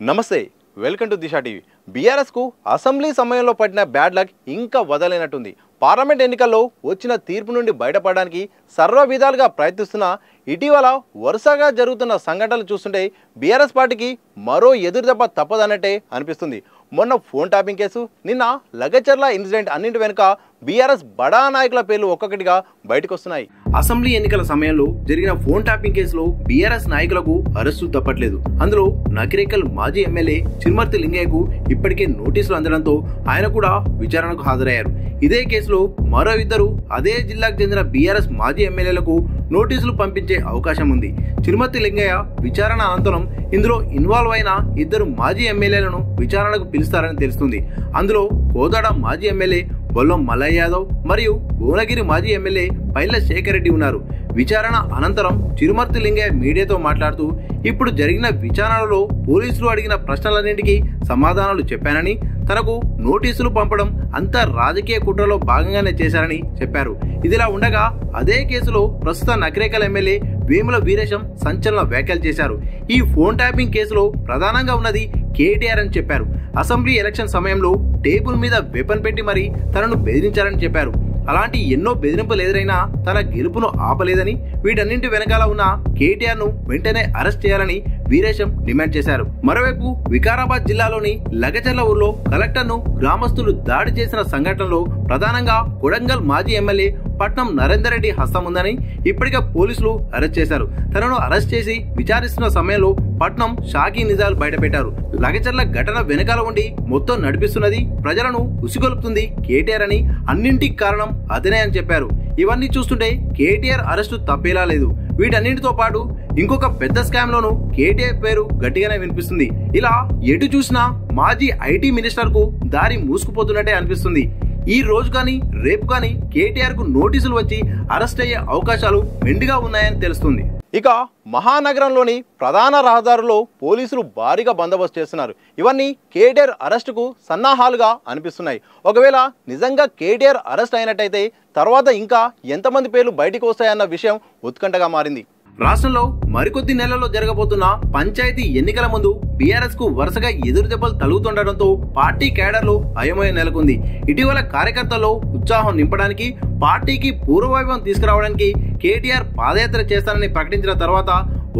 నమస్తే welcome to Disha TV. BRS కు assembly సమయంలో పడిన బ్యాడ్ లక్ ఇంకా వదలైనట్టుంది. పార్లమెంట్ ఎన్నికల్లో వచ్చిన తీర్పు నుండి బయటపడడానికి సర్వ విధాలుగా ప్రయత్నిస్తున్న ఇటీవల వరుసగా జరుగుతున్న సంఘటనలు చూస్తుంటే బీఆర్ఎస్ పార్టీకి మరో ఎదురుదెబ్బ తప్పదన్నట్టే అనిపిస్తుంది. మొన్న ఫోన్ ట్యాపింగ్ కేసు, నిన్న లగచర్ల ఇన్సిడెంట్ అన్నింటి వెనుక బీఆర్ఎస్ బడా నాయకుల పేర్లు ఒక్కొక్కటిగా బయటకు వస్తున్నాయి. అసెంబ్లీ ఎన్నికల సమయంలో జరిగిన ఫోన్ ట్యాపింగ్ కేసులో బీఆర్ఎస్ నాయకులకు అరెస్టు తప్పట్లేదు. అందులో నకిరేకల్ మాజీ ఎమ్మెల్యే చిరుమర్తి లింగయ్యకు ఇప్పటికే నోటీసులు అందడంతో ఆయన కూడా విచారణకు హాజరయ్యారు. ఇదే కేసులో మరో ఇద్దరు అదే జిల్లాకు చెందిన బీఆర్ఎస్ మాజీ ఎమ్మెల్యేలకు నోటీసులు పంపించే అవకాశం ఉంది. చిరుమర్తి లింగయ్య విచారణ అనంతరం ఇందులో ఇన్వాల్వ్ అయిన ఇద్దరు మాజీ ఎమ్మెల్యేలను విచారణకు పిలుస్తారని తెలుస్తుంది. అందులో కోదాడ మాజీ ఎమ్మెల్యే బొల్లం మల్లయ్య యాదవ్ మరియు భువనగిరి మాజీ ఎమ్మెల్యే పైల శేఖర్ రెడ్డి ఉన్నారు. విచారణ అనంతరం చిరుమర్తి లింగయ్య మీడియాతో మాట్లాడుతూ ఇప్పుడు జరిగిన విచారణలో పోలీసులు అడిగిన ప్రశ్నలన్నింటికీ సమాధానాలు చెప్పానని, తనకు నోటీసులు పంపడం అంతా రాజకీయ కుట్రలో భాగంగానే చేశారని చెప్పారు. ఇదిలా ఉండగా అదే కేసులో ప్రస్తుత నకిరేకల్ ఎమ్మెల్యే వేముల వీరేశం సంచలన వ్యాఖ్యలు చేశారు. ఈ ఫోన్ ట్యాపింగ్ కేసులో ప్రధానంగా ఉన్నది కేటీఆర్ అని చెప్పారు. అసెంబ్లీ ఎలక్షన్ సమయంలో టేబుల్ మీద వెపన్ పెట్టి మరీ తనను బెదిరించారని చెప్పారు. అలాంటి ఎన్నో బెదిరింపులు ఎదురైనా తన గెలుపును ఆపలేదని, వీటన్నింటి వెనకాల ఉన్న కేటీఆర్ ను వెంటనే అరెస్ట్ చేయాలని వీరేశం డిమాండ్ చేశారు. మరోవైపు వికారాబాద్ జిల్లాలోని లగచర్ల ఊర్లో కలెక్టర్ ను గ్రామస్తులు దాడి చేసిన సంఘటనలో ప్రధానంగా కొడంగల్ మాజీ ఎమ్మెల్యే పట్నం నరేందర్ రెడ్డి హస్తం ఉందని ఇప్పటికే పోలీసులు అరెస్ట్ చేశారు. తనను అరెస్ట్ చేసి విచారిస్తున్న సమయంలో పట్నం షాకీ నిజాలు బయటపెట్టారు. లగచర్ల ఘటన వెనకాల ఉండి మొత్తం నడిపిస్తున్నది, ప్రజలను ఉసిగొలుపుతుంది కేటీఆర్ అని, అన్నింటికి కారణం అతనే అని చెప్పారు. ఇవన్నీ చూస్తుంటే కేటీఆర్ అరెస్టు తప్పేలా లేదు. వీటన్నింటితో పాటు ఇంకొక పెద్ద స్కామ్ లోనూ కేటీఆర్ పేరు గట్టిగానే వినిపిస్తుంది. ఇలా ఎటు చూసినా మాజీ ఐటీ మినిస్టర్ కు దారి మూసుకుపోతున్నట్టే అనిపిస్తుంది. ఈ రోజు కానీ రేపు కానీ కేటీఆర్ కు నోటీసులు వచ్చి అరెస్ట్ అయ్యే అవకాశాలు మెండుగా ఉన్నాయని తెలుస్తుంది. ఇక మహానగరంలోని ప్రధాన రహదారుల్లో పోలీసులు భారీగా బందోబస్తు చేస్తున్నారు. ఇవన్నీ కేటీఆర్ అరెస్టుకు సన్నాహాలుగా అనిపిస్తున్నాయి. ఒకవేళ నిజంగా కేటీఆర్ అరెస్ట్ అయినట్టయితే తర్వాత ఇంకా ఎంతమంది పేర్లు బయటికి వస్తాయన్న విషయం ఉత్కంఠగా మారింది. రాష్ట్రంలో మరికొద్ది నెలల్లో జరగబోతున్న పంచాయతీ ఎన్నికల ముందు బీఆర్ఎస్ కు వరుసగా ఎదురు దెబ్బలు తగులుతుండటంతో పార్టీ కేడర్లో అయోమయం నెలకొంది. ఇటీవల కార్యకర్తల్లో ఉత్సాహం నింపడానికి, పార్టీకి పూర్వవైభవం తీసుకురావడానికి కేటీఆర్ పాదయాత్ర చేస్తానని ప్రకటించిన తర్వాత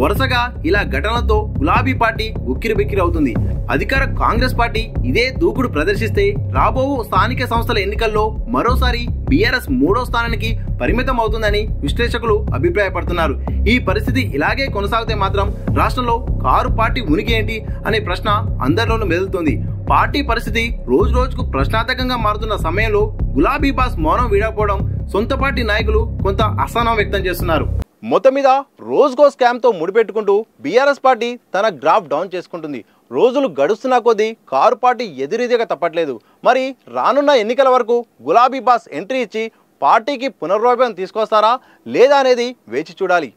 వరుసగా ఇలా ఘటనలతో గులాబీ పార్టీ ఉక్కిరిబిక్కిరి అవుతుంది. అధికార కాంగ్రెస్ పార్టీ ఇదే దూకుడు ప్రదర్శిస్తే రాబో స్థానిక సంస్థల ఎన్నికల్లో మరోసారి బీఆర్ఎస్ 3వ స్థానానికి పరిమితం అవుతుందని విశ్లేషకులు అభిప్రాయపడుతున్నారు. ఈ పరిస్థితి ఇలాగే కొనసాగితే మాత్రం రాష్ట్రంలో కారు పార్టీ ఉనికి ఏంటి అనే ప్రశ్న అందరిలోనూ మెదులుతుంది. పార్టీ పరిస్థితి రోజు రోజుకు ప్రశ్నార్థకంగా మారుతున్న సమయంలో గులాబీ బాస్ మౌనం వీడకపోవడం సొంత పార్టీ నాయకులు కొంత అసహనం వ్యక్తం చేస్తున్నారు. మొత్తం మీద రోజుకో స్కామ్ తో ముడిపెట్టుకుంటూ బీఆర్ఎస్ పార్టీ తన గ్రాఫ్ డౌన్ చేసుకుంటుంది. రోజులు గడుస్తున్నా కొద్దీ కారు పార్టీ ఎదురీదిగా తప్పట్లేదు. మరి రానున్న ఎన్నికల వరకు గులాబీ బాస్ ఎంట్రీ ఇచ్చి పార్టీకి పునర్వైభవం తీసుకొస్తారా లేదా అనేది వేచి చూడాలి.